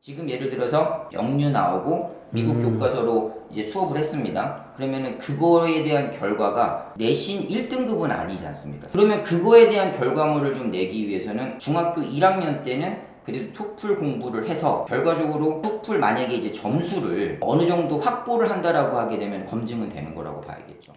지금 예를 들어서 영유 나오고 미국 교과서로 이제 수업을 했습니다. 그러면은 그거에 대한 결과가 내신 1등급은 아니지 않습니까? 그러면 그거에 대한 결과물을 좀 내기 위해서는 중학교 1학년 때는 그래도 토플 공부를 해서 결과적으로 토플 만약에 이제 점수를 어느 정도 확보를 한다라고 하게 되면 검증은 되는 거라고 봐야겠죠.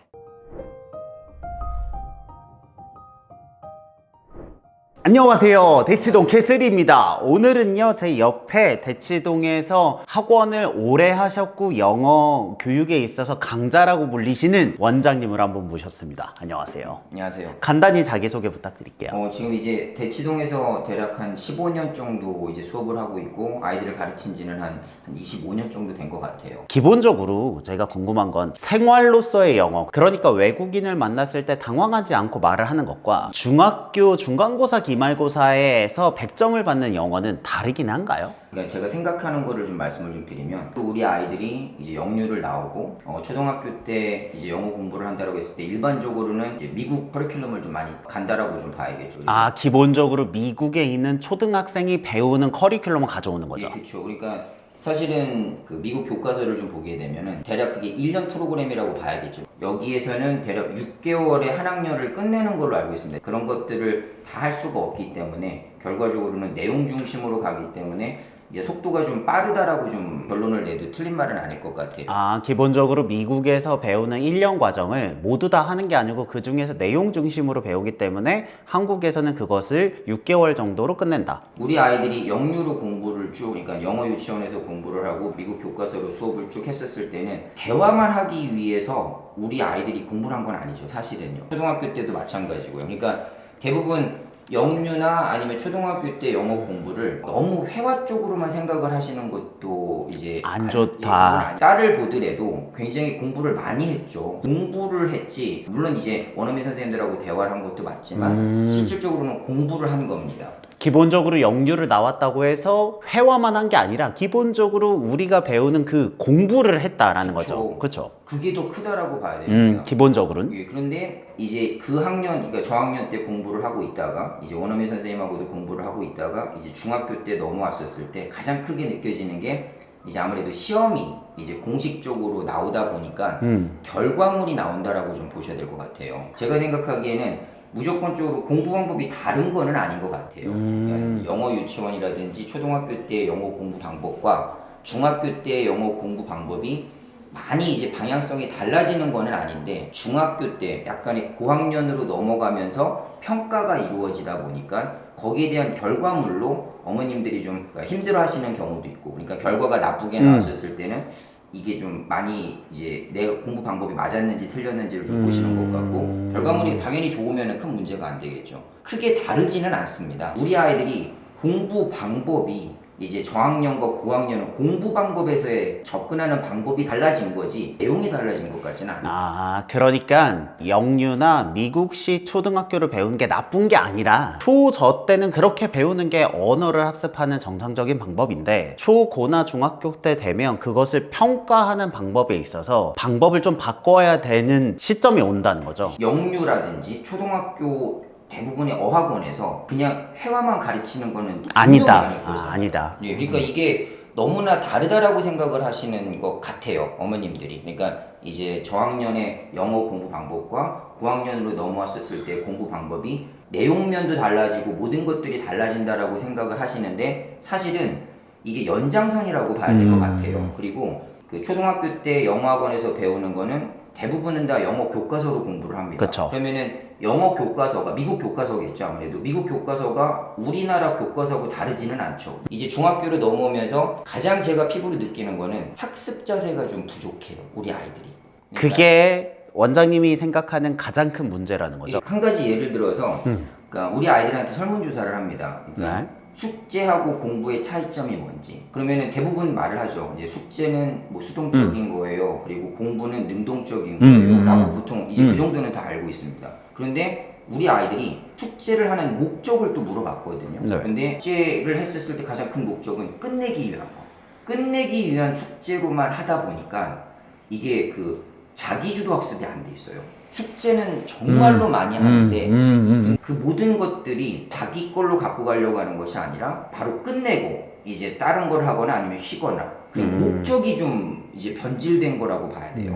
안녕하세요. 대치동 캐슬입니다. 오늘은요, 제 옆에 대치동에서 학원을 오래 하셨고 영어 교육에 있어서 강자라고 불리시는 원장님을 한번 모셨습니다. 안녕하세요. 안녕하세요. 간단히 자기소개 부탁드릴게요. 지금 이제 대치동에서 대략 한 15년 정도 이제 수업을 하고 있고 아이들을 가르친 지는 한 25년 정도 된 것 같아요. 기본적으로 제가 궁금한 건 생활로서의 영어, 그러니까 외국인을 만났을 때 당황하지 않고 말을 하는 것과 중학교 중간고사 기말고사에서 100점을 받는 영어는 다르긴 한가요? 그러니까 제가 생각하는 거를 좀 말씀을 좀 드리면 또 우리 아이들이 이제 영유를 나오고 초등학교 때 이제 영어 공부를 한다고 했을 때 일반적으로는 이제 미국 커리큘럼을 좀 많이 간다라고 좀 봐야겠죠. 아, 기본적으로 미국에 있는 초등학생이 배우는 커리큘럼을 가져오는 거죠? 예, 그렇죠. 그러니까 사실은 그 미국 교과서를 좀 보게 되면은 대략 그게 1년 프로그램이라고 봐야겠죠. 여기에서는 대략 6개월에 한 학년을 끝내는 걸로 알고 있습니다. 그런 것들을 다 할 수가 없기 때문에 결과적으로는 내용 중심으로 가기 때문에 이제 속도가 좀 빠르다라고 좀 결론을 내도 틀린 말은 아닐 것 같아요. 아, 기본적으로 미국에서 배우는 1년 과정을 모두 다 하는 게 아니고 그 중에서 내용 중심으로 배우기 때문에 한국에서는 그것을 6개월 정도로 끝낸다. 우리 아이들이 영유로 공부를 쭉, 그러니까 영어 유치원에서 공부를 하고 미국 교과서로 수업을 쭉 했었을 때는 대화만 하기 위해서 우리 아이들이 공부를 한 건 아니죠, 사실은요. 초등학교 때도 마찬가지고요. 그러니까 대부분 영유나 아니면 초등학교 때 영어 공부를 너무 회화 쪽으로만 생각을 하시는 것도 이제 안 좋다. 딸을 보더라도 굉장히 공부를 많이 했죠. 공부를 했지. 물론 이제 원어민 선생님들하고 대화를 한 것도 맞지만 실질적으로는 공부를 한 겁니다. 기본적으로 영유를 나왔다고 해서 회화만 한 게 아니라 기본적으로 우리가 배우는 그 공부를 했다라는 거죠. 그렇죠? 그게 더 크다라고 봐야 됩니다. 기본적으로는. 예, 그런데 이제 그 학년, 그러니까 저학년 때 공부를 하고 있다가 이제 원어민 선생님하고도 공부를 하고 있다가 이제 중학교 때 넘어왔었을 때 가장 크게 느껴지는 게 이제 아무래도 시험이 이제 공식적으로 나오다 보니까 결과물이 나온다라고 좀 보셔야 될 것 같아요. 제가 생각하기에는 무조건적으로 공부 방법이 다른 거는 아닌 것 같아요. 그러니까 영어 유치원이라든지 초등학교 때 영어 공부 방법과 중학교 때 영어 공부 방법이 많이 이제 방향성이 달라지는 거는 아닌데 중학교 때 약간의 고학년으로 넘어가면서 평가가 이루어지다 보니까 거기에 대한 결과물로 어머님들이 좀 힘들어 하시는 경우도 있고, 그러니까 결과가 나쁘게 나왔을 때는 이게 좀 많이 이제 내 공부 방법이 맞았는지 틀렸는지를 좀 보시는 것 같고, 결과물이 당연히 좋으면 큰 문제가 안 되겠죠. 크게 다르지는 않습니다. 우리 아이들이 공부 방법이 이제 저학년과 고학년은 공부 방법에서의 접근하는 방법이 달라진 거지 내용이 달라진 것 같지는 않아요. 아, 그러니까 영유나 미국식 초등학교를 배우는 게 나쁜 게 아니라 초, 때는 그렇게 배우는 게 언어를 학습하는 정상적인 방법인데 초고나 중학교 때 되면 그것을 평가하는 방법에 있어서 방법을 좀 바꿔야 되는 시점이 온다는 거죠. 영유라든지 초등학교 대부분의 어학원에서 그냥 회화만 가르치는 거는 아니다. 분명히 아닐 거죠. 아니다. 예, 그러니까 이게 너무나 다르다라고 생각을 하시는 것 같아요, 어머님들이. 그러니까 이제 저학년의 영어 공부 방법과 고학년으로 넘어왔었을 때 공부 방법이 내용면도 달라지고 모든 것들이 달라진다라고 생각을 하시는데 사실은 이게 연장선이라고 봐야 될 것 같아요. 그리고 그 초등학교 때 영어학원에서 배우는 거는 대부분은 다 영어 교과서로 공부를 합니다. 그쵸. 그러면은 영어 교과서가 미국 교과서겠죠. 아무래도 미국 교과서가 우리나라 교과서하고 다르지는 않죠. 이제 중학교로 넘어오면서 가장 제가 피부로 느끼는 거는 학습 자세가 좀 부족해요, 우리 아이들이. 그러니까 그게 원장님이 생각하는 가장 큰 문제라는 거죠. 한 가지 예를 들어서 그러니까 우리 아이들한테 설문조사를 합니다. 그러니까 네. 숙제하고 공부의 차이점이 뭔지. 그러면은 대부분 말을 하죠. 이제 숙제는 뭐 수동적인 거예요. 그리고 공부는 능동적인 거예요. 라고 보통 이제 그 정도는 다 알고 있습니다. 그런데 우리 아이들이 숙제를 하는 목적을 또 물어봤거든요. 네. 근데 숙제를 했었을 때 가장 큰 목적은 끝내기 위한 거. 끝내기 위한 숙제로만 하다 보니까 이게 그 자기주도 학습이 안 돼 있어요. 숙제는 정말로 많이 하는데 그 모든 것들이 자기 걸로 갖고 가려고 하는 것이 아니라 바로 끝내고 이제 다른 걸 하거나 아니면 쉬거나 그 목적이 좀 이제 변질된 거라고 봐야 돼요.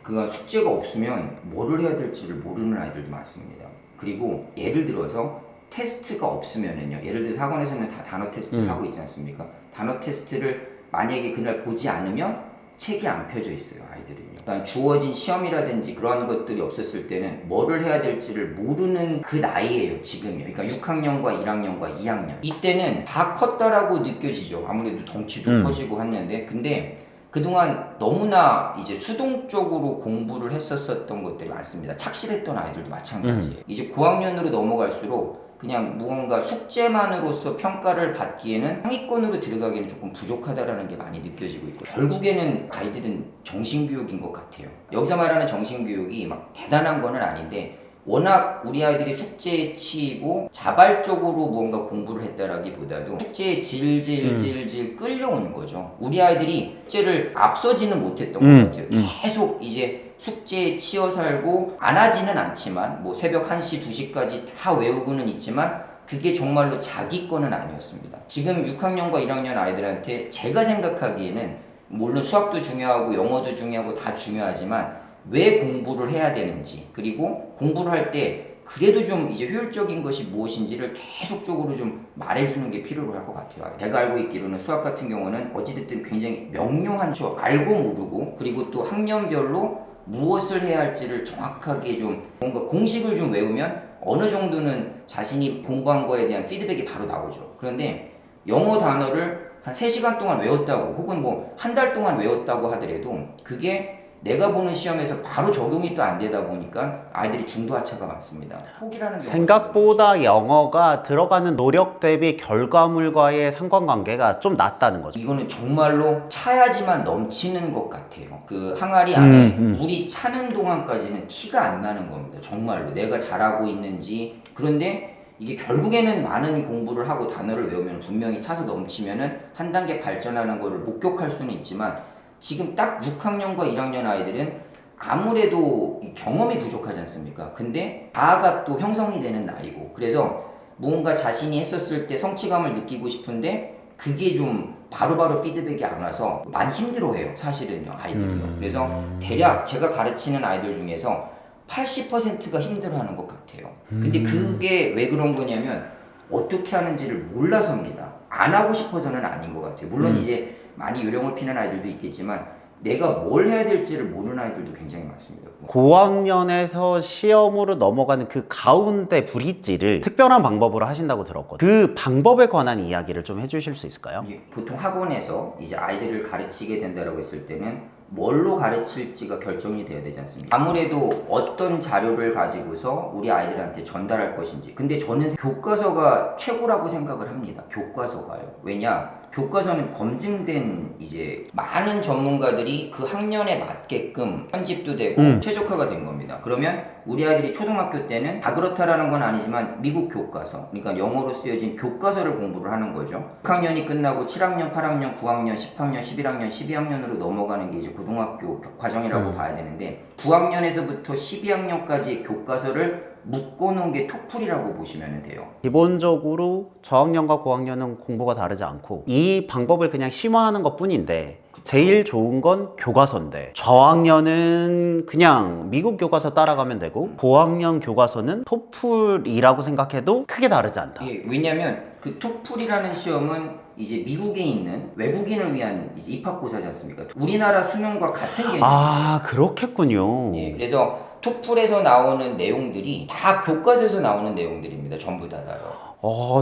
그가 숙제가 없으면 뭐를 해야 될지를 모르는 아이들도 많습니다. 그리고 예를 들어서 테스트가 없으면은요. 예를 들어서 학원에서는 다 단어 테스트를 하고 있지 않습니까? 단어 테스트를 만약에 그날 보지 않으면 책이 안 펴져 있어요, 아이들은요. 그러니까 주어진 시험이라든지 그러한 것들이 없었을 때는 뭐를 해야 될지를 모르는 그 나이예요, 지금이요. 그러니까 6학년과 1학년과 2학년. 이때는 다 컸다라고 느껴지죠. 아무래도 덩치도 커지고 했는데, 근데 그동안 너무나 이제 수동적으로 공부를 했었던 것들이 많습니다. 착실했던 아이들도 마찬가지예요. 이제 고학년으로 넘어갈수록 그냥 무언가 숙제만으로서 평가를 받기에는 상위권으로 들어가기에는 조금 부족하다라는 게 많이 느껴지고 있고, 결국에는 아이들은 정신교육인 것 같아요. 여기서 말하는 정신교육이 막 대단한 거는 아닌데, 워낙 우리 아이들이 숙제에 치이고 자발적으로 무언가 공부를 했다라기보다도 숙제에 질질질질 끌려오는 거죠. 우리 아이들이 숙제를 앞서지는 못했던 것 같아요. 계속 이제 숙제에 치여 살고 안 하지는 않지만 뭐 새벽 1시, 2시까지 다 외우고는 있지만 그게 정말로 자기 거는 아니었습니다. 지금 6학년과 1학년 아이들한테 제가 생각하기에는 물론 수학도 중요하고 영어도 중요하고 다 중요하지만 왜 공부를 해야 되는지, 그리고 공부를 할 때 그래도 좀 이제 효율적인 것이 무엇인지를 계속적으로 좀 말해주는 게 필요로 할 것 같아요. 제가 알고 있기로는 수학 같은 경우는 어찌됐든 굉장히 명료한 알고 모르고, 그리고 또 학년별로 무엇을 해야 할지를 정확하게 좀 뭔가 공식을 좀 외우면 어느 정도는 자신이 공부한 거에 대한 피드백이 바로 나오죠. 그런데 영어 단어를 한 3시간 동안 외웠다고, 혹은 뭐 한 달 동안 외웠다고 하더라도 그게 내가 보는 시험에서 바로 적용이 또 안 되다 보니까 아이들이 중도 하차가 많습니다. 포기라는 경우가 생각보다 영어가 들어가는 노력 대비 결과물과의 상관관계가 좀 낮다는 거죠. 이거는 정말로 차야지만 넘치는 것 같아요. 그 항아리 안에 물이 차는 동안까지는 티가 안 나는 겁니다. 정말로 내가 잘하고 있는지. 그런데 이게 결국에는 많은 공부를 하고 단어를 외우면 분명히 차서 넘치면은 한 단계 발전하는 거를 목격할 수는 있지만, 지금 딱 6학년과 1학년 아이들은 아무래도 경험이 부족하지 않습니까? 근데 다가 또 형성이 되는 나이고, 그래서 뭔가 자신이 했었을 때 성취감을 느끼고 싶은데 그게 좀 바로바로 피드백이 안 와서 많이 힘들어해요, 사실은요, 아이들이요. 그래서 대략 제가 가르치는 아이들 중에서 80%가 힘들어하는 것 같아요. 근데 그게 왜 그런 거냐면 어떻게 하는지를 몰라서입니다. 안 하고 싶어서는 아닌 것 같아요. 물론 이제 많이 요령을 피는 아이들도 있겠지만 내가 뭘 해야 될지를 모르는 아이들도 굉장히 많습니다. 고학년에서 시험으로 넘어가는 그 가운데 브릿지를 특별한 방법으로 하신다고 들었거든요. 그 방법에 관한 이야기를 좀 해주실 수 있을까요? 보통 학원에서 이제 아이들을 가르치게 된다고 했을 때는 뭘로 가르칠지가 결정이 돼야 되지 않습니까? 아무래도 어떤 자료를 가지고서 우리 아이들한테 전달할 것인지. 근데 저는 교과서가 최고라고 생각을 합니다. 교과서가요. 왜냐? 교과서는 검증된 이제 많은 전문가들이 그 학년에 맞게끔 편집도 되고 최적화가 된 겁니다. 그러면 우리 아이들이 초등학교 때는 다 그렇다라는 건 아니지만 미국 교과서, 그러니까 영어로 쓰여진 교과서를 공부를 하는 거죠. 6학년이 끝나고 7학년, 8학년, 9학년, 10학년, 11학년, 12학년으로 넘어가는 게 이제 고등학교 과정이라고 봐야 되는데, 9학년에서부터 12학년까지의 교과서를 묶어놓은 게 토플이라고 보시면 돼요. 기본적으로 저학년과 고학년은 공부가 다르지 않고 이 방법을 그냥 심화하는 것 뿐인데, 제일 좋은 건 교과서인데 저학년은 그냥 미국 교과서 따라가면 되고 고학년 교과서는 토플이라고 생각해도 크게 다르지 않다. 예, 왜냐면 그 토플이라는 시험은 이제 미국에 있는 외국인을 위한 이제 입학고사지 않습니까? 우리나라 수능과 같은 개념이에요. 아, 그렇겠군요. 예, 그래서 토플에서 나오는 내용들이 다 교과서에서 나오는 내용들입니다. 전부 다요.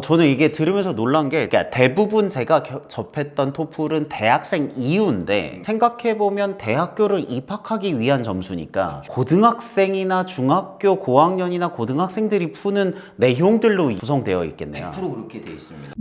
저는 이게 들으면서 놀란 게, 그러니까 대부분 제가 접했던 토플은 대학생 이후인데 생각해보면 대학교를 입학하기 위한 점수니까 고등학생이나 중학교 고학년이나 고등학생들이 푸는 내용들로 구성되어 있겠네요. 100% 그렇게 되어 있습니다.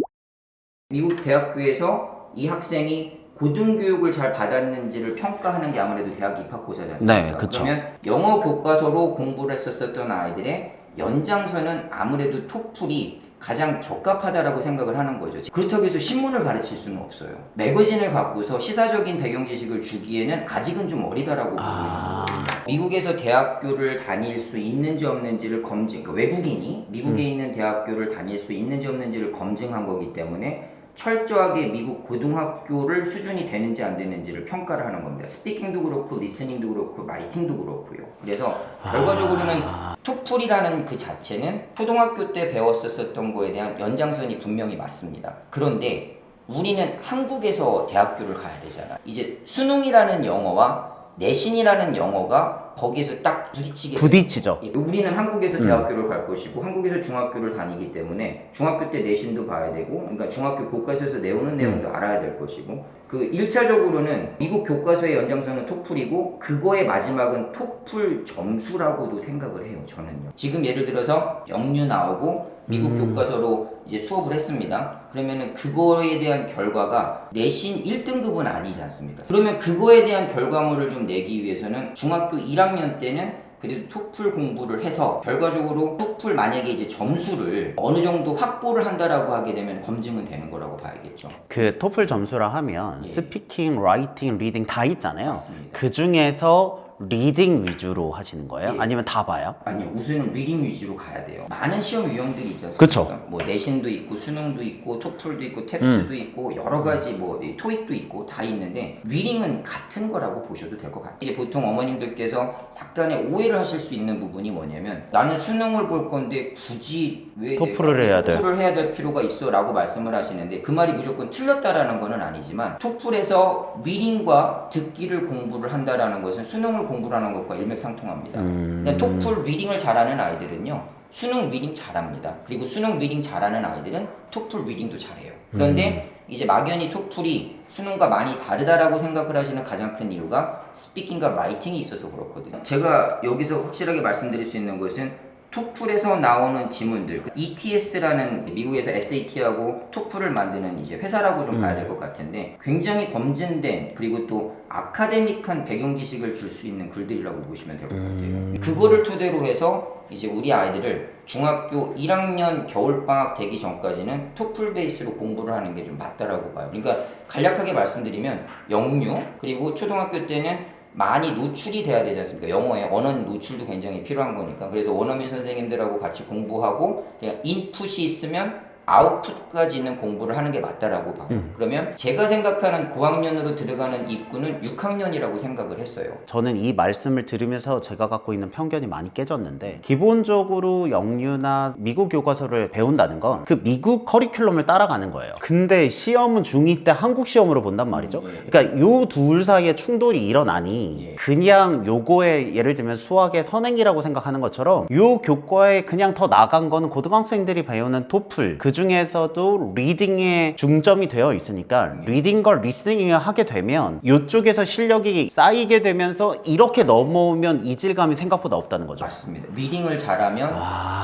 미국 대학교에서 이 학생이 고등교육을 잘 받았는지를 평가하는 게 아무래도 대학 입학고사지 않습니까? 네, 그쵸. 그러면 영어 교과서로 공부를 했었던 아이들의 연장선은 아무래도 토플이 가장 적합하다라고 생각을 하는 거죠. 그렇다고 해서 신문을 가르칠 수는 없어요. 매거진을 갖고서 시사적인 배경 지식을 주기에는 아직은 좀 어리다라고 보는 거예요. 미국에서 대학교를 다닐 수 있는지 없는지를 그러니까 외국인이 미국에 있는 대학교를 다닐 수 있는지 없는지를 검증한 거기 때문에 철저하게 미국 고등학교를 수준이 되는지 안 되는지를 평가를 하는 겁니다. 스피킹도 그렇고 리스닝도 그렇고 라이팅도 그렇고요. 그래서 결과적으로는 토플이라는 그 자체는 초등학교 때 배웠었던 거에 대한 연장선이 분명히 맞습니다. 그런데 우리는 한국에서 대학교를 가야 되잖아. 이제 수능이라는 영어와 내신이라는 영어가 거기에서 딱 부딪히죠. 우리는 한국에서 대학교를 갈 것이고 한국에서 중학교를 다니기 때문에 중학교 때 내신도 봐야 되고 그러니까 중학교 교과서에서 내오는 내용도 알아야 될 것이고 그 1차적으로는 미국 교과서의 연장선은 토플이고 그거의 마지막은 토플 점수라고도 생각을 해요. 저는요. 지금 예를 들어서 영유 나오고 미국 교과서로 이제 수업을 했습니다. 그러면은 그거에 대한 결과가 내신 1등급은 아니지 않습니까? 그러면 그거에 대한 결과물을 좀 내기 위해서는 중학교 1학년 때는 그래도 토플 공부를 해서 결과적으로 토플 만약에 이제 점수를 어느 정도 확보를 한다라고 하게 되면 검증은 되는 거라고 봐야겠죠. 그 토플 점수라 하면 예. 스피킹, 라이팅, 리딩 다 있잖아요. 맞습니다. 그 중에서 리딩 위주로 하시는 거예요? 예. 아니면 다 봐요? 아니요, 우선은 리딩 위주로 가야 돼요. 많은 시험 유형들이 있지 않습니까? 그쵸. 뭐 내신도 있고 수능도 있고 토플도 있고 탭스도 있고 여러 가지 뭐 토익도 있고 다 있는데 리딩은 같은 거라고 보셔도 될 것 같아요. 이제 보통 어머님들께서 약간의 오해를 하실 수 있는 부분이 뭐냐면 나는 수능을 볼 건데 굳이 왜 토플을 해야 돼? 토플을 해야 될 필요가 있어 라고 말씀을 하시는데 그 말이 무조건 틀렸다라는 거는 아니지만 토플에서 리딩과 듣기를 공부를 한다라는 것은 수능을 공부를 하는 것과 일맥상통합니다. 그러니까 토플 리딩을 잘하는 아이들은요 수능 리딩 잘합니다. 그리고 수능 리딩 잘하는 아이들은 토플 리딩도 잘해요. 그런데 이제 막연히 토플이 수능과 많이 다르다라고 생각을 하시는 가장 큰 이유가 스피킹과 라이팅이 있어서 그렇거든요. 제가 여기서 확실하게 말씀드릴 수 있는 것은 토플에서 나오는 지문들, ETS라는 미국에서 SAT하고 토플을 만드는 이제 회사라고 좀 봐야 될 것 같은데 굉장히 검증된 그리고 또 아카데믹한 배경 지식을 줄 수 있는 글들이라고 보시면 될 것 같아요. 그거를 토대로 해서 이제 우리 아이들을 중학교 1학년 겨울방학 되기 전까지는 토플 베이스로 공부를 하는 게 좀 맞다라고 봐요. 그러니까 간략하게 말씀드리면 영유 그리고 초등학교 때는 많이 노출이 돼야 되지 않습니까? 영어에 언어 노출도 굉장히 필요한 거니까. 그래서 원어민 선생님들하고 같이 공부하고 그냥 인풋이 있으면 아웃풋까지 있는 공부를 하는 게 맞다라고 봐요. 그러면 제가 생각하는 고학년으로 들어가는 입구는 6학년이라고 생각을 했어요. 저는 이 말씀을 들으면서 제가 갖고 있는 편견이 많이 깨졌는데 기본적으로 영유나 미국 교과서를 배운다는 건 그 미국 커리큘럼을 따라가는 거예요. 근데 시험은 중2 때 한국 시험으로 본단 말이죠. 그러니까 요 둘 사이에 충돌이 일어나니 그냥 요거에 예를 들면 수학의 선행이라고 생각하는 것처럼 요 교과에 그냥 더 나간 거는 고등학생들이 배우는 토플 그 중에서도 리딩에 중점이 되어 있으니까 리딩과 리스닝을 하게 되면 이쪽에서 실력이 쌓이게 되면서 이렇게 넘어오면 이질감이 생각보다 없다는 거죠. 맞습니다. 리딩을 잘하면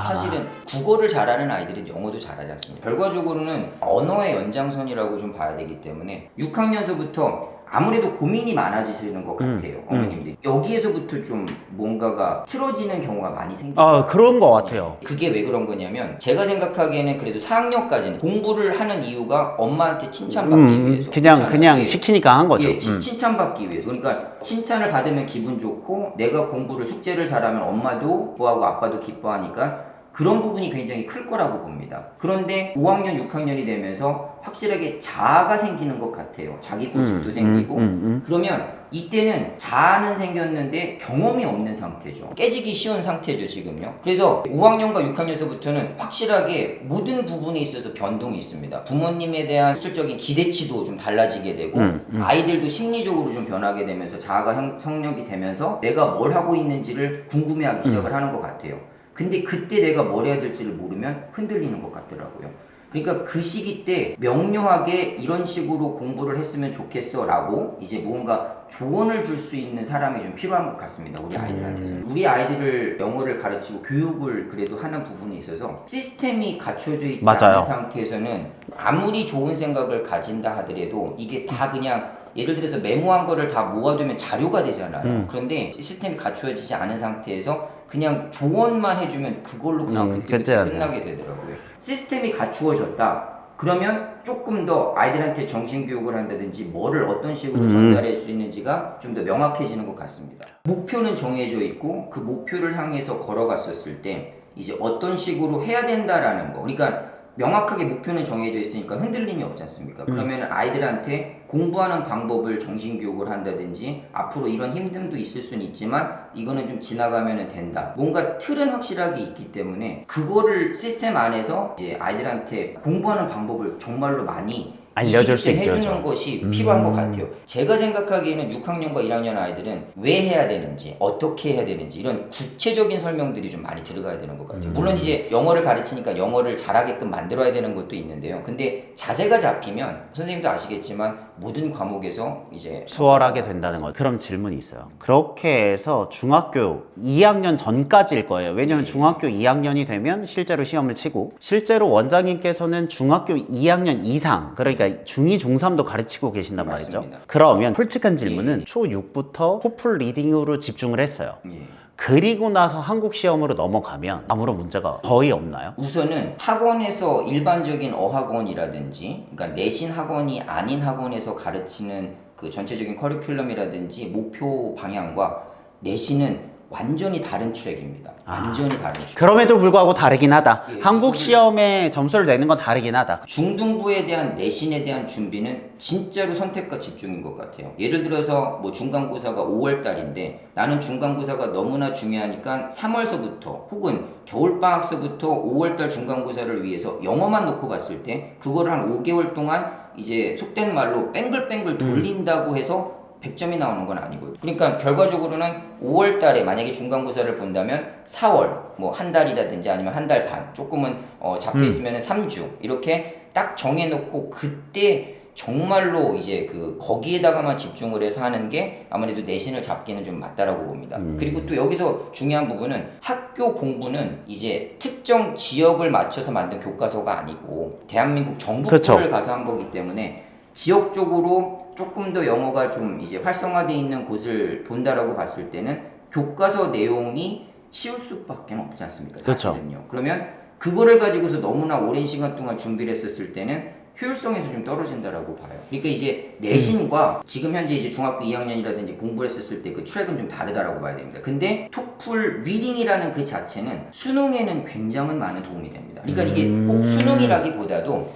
사실은 국어를 잘하는 아이들은 영어도 잘하지 않습니다. 결과적으로는 언어의 연장선이라고 좀 봐야 되기 때문에 6학년서부터 아무래도 고민이 많아지시는 것 같아요. 어머님들이. 여기에서부터 좀 뭔가가 틀어지는 경우가 많이 생기죠. 아, 그런 것 같아요. 그게 왜 그런 거냐면 제가 생각하기에는 그래도 4학년까지는 공부를 하는 이유가 엄마한테 칭찬받기 위해서. 그냥 예. 시키니까 한 거죠. 예, 칭찬받기 위해서. 그러니까 칭찬을 받으면 기분 좋고 내가 공부를 숙제를 잘하면 엄마도 좋아하고 아빠도 기뻐하니까 그런 부분이 굉장히 클 거라고 봅니다. 그런데 5학년, 6학년이 되면서 확실하게 자아가 생기는 것 같아요. 자기 고집도 생기고 그러면 이때는 자아는 생겼는데 경험이 없는 상태죠. 깨지기 쉬운 상태죠 지금요. 그래서 5학년과 6학년서부터는 확실하게 모든 부분에 있어서 변동이 있습니다. 부모님에 대한 실질적인 기대치도 좀 달라지게 되고 아이들도 심리적으로 좀 변하게 되면서 자아가 성립이 되면서 내가 뭘 하고 있는지를 궁금해하기 시작을 하는 것 같아요. 근데 그때 내가 뭘 해야 될지를 모르면 흔들리는 것 같더라고요. 그러니까 그 시기 때 명료하게 이런 식으로 공부를 했으면 좋겠어 라고 이제 뭔가 조언을 줄 수 있는 사람이 좀 필요한 것 같습니다. 우리 아이들한테서. 우리 아이들을 영어를 가르치고 교육을 그래도 하는 부분에 있어서 시스템이 갖춰져 있지 않은 상태에서는 아무리 좋은 생각을 가진다 하더라도 이게 다 그냥 예를 들어서 메모한 거를 다 모아두면 자료가 되잖아요. 그런데 시스템이 갖추어지지 않은 상태에서 그냥 조언만 해주면 그걸로 그냥 그때 끝나게 되더라고요. 시스템이 갖추어졌다. 그러면 조금 더 아이들한테 정신교육을 한다든지 뭐를 어떤 식으로 전달할 수 있는지가 좀 더 명확해지는 것 같습니다. 목표는 정해져 있고 그 목표를 향해서 걸어갔었을 때 이제 어떤 식으로 해야 된다라는 거. 그러니까 명확하게 목표는 정해져 있으니까 흔들림이 없지 않습니까? 그러면 아이들한테 공부하는 방법을 정신교육을 한다든지 앞으로 이런 힘듦도 있을 수는 있지만 이거는 좀 지나가면 된다. 뭔가 틀은 확실하게 있기 때문에 그거를 시스템 안에서 이제 아이들한테 공부하는 방법을 정말로 많이 알려줄 수 해주는 있죠. 것이 필요한 것 같아요. 제가 생각하기에는 6학년과 1학년 아이들은 왜 해야 되는지, 어떻게 해야 되는지 이런 구체적인 설명들이 좀 많이 들어가야 되는 것 같아요. 물론 이제 영어를 가르치니까 영어를 잘하게끔 만들어야 되는 것도 있는데요. 근데 자세가 잡히면 선생님도 아시겠지만 모든 과목에서 이제 수월하게 된다는 거예요. 그럼 질문이 있어요. 그렇게 해서 중학교 2학년 전까지일 거예요. 왜냐면 중학교 2학년이 되면 실제로 시험을 치고 실제로 원장님께서는 중학교 2학년 이상 그러니까 중2, 중3도 가르치고 계신단 말이죠. 맞습니다. 그러면 솔직한 질문은 예. 초6부터 토플 리딩으로 집중을 했어요. 예. 그리고 나서 한국 시험으로 넘어가면 아무런 문제가 거의 없나요? 우선은 학원에서 일반적인 어학원이라든지 그러니까 내신 학원이 아닌 학원에서 가르치는 그 전체적인 커리큘럼이라든지 목표 방향과 내신은 완전히 다른 트랙입니다. 완전히 다른 트랙. 그럼에도 불구하고 다르긴 하다. 예, 한국 시험에 점수를 내는 건 다르긴 하다. 중등부에 대한 내신에 대한 준비는 진짜로 선택과 집중인 것 같아요. 예를 들어서 뭐 중간고사가 5월 달인데 나는 중간고사가 너무나 중요하니까 3월서부터 혹은 겨울방학서부터 5월 달 중간고사를 위해서 영어만 놓고 봤을 때 그거를 한 5개월 동안 이제 속된 말로 뺑글뺑글 돌린다고 해서 100점이 나오는 건 아니고요. 그러니까 결과적으로는 5월 달에 만약에 중간고사를 본다면 4월 뭐 한 달이라든지 아니면 한 달 반 조금은 잡혀 있으면 3주 이렇게 딱 정해놓고 그때 정말로 이제 그 거기에다가만 집중을 해서 하는 게 아무래도 내신을 잡기는 좀 맞다라고 봅니다. 그리고 또 여기서 중요한 부분은 학교 공부는 이제 특정 지역을 맞춰서 만든 교과서가 아니고 대한민국 전국을 그쵸. 가서 한 거기 때문에 지역적으로 조금 더 영어가 좀 이제 활성화되어 있는 곳을 본다라고 봤을 때는 교과서 내용이 쉬울 수밖에 없지 않습니까? 사실은요. 그러면 그거를 가지고서 너무나 오랜 시간 동안 준비를 했었을 때는 효율성에서 좀 떨어진다라고 봐요. 그러니까 이제 내신과 지금 현재 이제 중학교 2학년이라든지 공부를 했었을 때 그 트랙은 좀 다르다라고 봐야 됩니다. 근데 토플 리딩이라는 그 자체는 수능에는 굉장히 많은 도움이 됩니다. 그러니까 이게 꼭 수능이라기보다도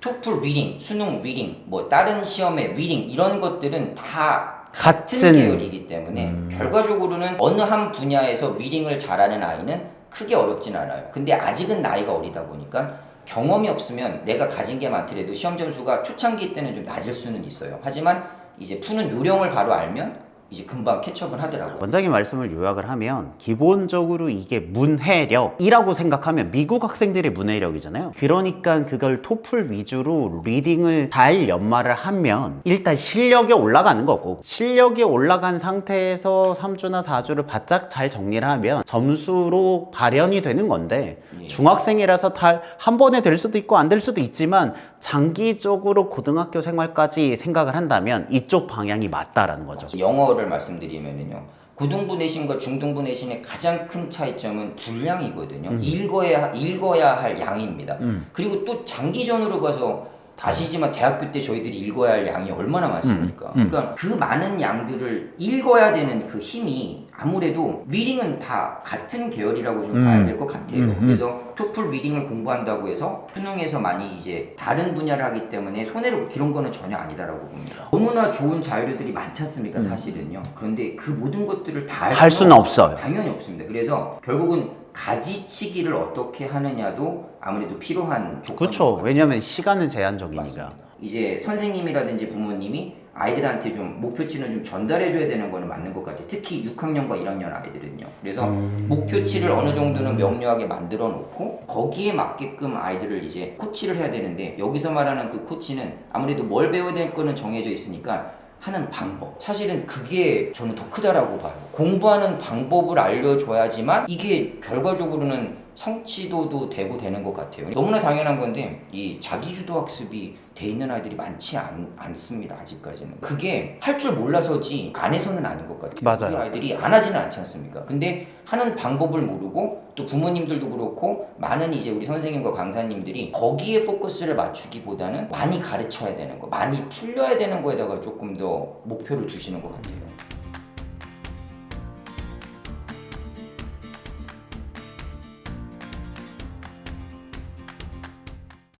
토플 리딩, 수능 리딩, 뭐 다른 시험의 리딩 이런 것들은 다 같은 계열이기 때문에 결과적으로는 어느 한 분야에서 리딩을 잘하는 아이는 크게 어렵진 않아요. 근데 아직은 나이가 어리다 보니까 경험이 없으면 내가 가진 게 많더라도 시험 점수가 초창기 때는 좀 낮을 수는 있어요. 하지만 이제 푸는 요령을 바로 알면 이제 금방 캐치업을 하더라고요. 원장님 말씀을 요약을 하면 기본적으로 이게 문해력이라고 생각하면 미국 학생들의 문해력이잖아요. 그러니까 그걸 토플 위주로 리딩을 잘 연마를 하면 일단 실력이 올라가는 거고 실력이 올라간 상태에서 3주나 4주를 바짝 잘 정리를 하면 점수로 발현이 되는 건데 예. 중학생이라서 한 번에 될 수도 있고 안 될 수도 있지만 장기적으로 고등학교 생활까지 생각을 한다면 이쪽 방향이 맞다라는 거죠. 영어를 말씀드리면요. 고등부 내신과 중등부 내신의 가장 큰 차이점은 분량이거든요. 읽어야 할 양입니다. 그리고 또 장기전으로 봐서 아시지만 대학교 때 저희들이 읽어야 할 양이 얼마나 많습니까? 그러니까 그 많은 양들을 읽어야 되는 그 힘이 아무래도 리딩은 다 같은 계열이라고 좀 봐야 될 것 같아요. 그래서 토플 리딩을 공부한다고 해서 수능에서 많이 이제 다른 분야를 하기 때문에 손해를 기른 거는 전혀 아니다라고 봅니다. 너무나 좋은 자료들이 많지 않습니까? 사실은요. 그런데 그 모든 것들을 다 할 수는 없어요. 당연히 없습니다. 그래서 결국은 가지치기를 어떻게 하느냐도 아무래도 필요한 조건인 그렇죠. 것 같아요. 왜냐면 시간은 제한적이니까. 맞습니다. 이제 선생님이라든지 부모님이 아이들한테 좀 목표치는 좀 전달해줘야 되는 거는 맞는 것 같아요. 특히 6학년과 1학년 아이들은요. 그래서 목표치를 어느 정도는 명료하게 만들어 놓고 거기에 맞게끔 아이들을 이제 코치를 해야 되는데 여기서 말하는 그 코치는 아무래도 뭘 배워야 될 거는 정해져 있으니까 하는 방법. 사실은 그게 저는 더 크다라고 봐요. 공부하는 방법을 알려줘야지만 이게 결과적으로는 성취도도 되고 되는 것 같아요. 너무나 당연한 건데 이 자기주도 학습이 돼 있는 아이들이 많지 않습니다. 아직까지는. 그게 할 줄 몰라서지 안 해서는 아닌 것 같아요. 맞아요. 우리 아이들이 안 하지는 않지 않습니까? 근데 하는 방법을 모르고 또 부모님들도 그렇고 많은 이제 우리 선생님과 강사님들이 거기에 포커스를 맞추기보다는 많이 가르쳐야 되는 거, 많이 풀려야 되는 거에다가 조금 더 목표를 두시는 것 같아요.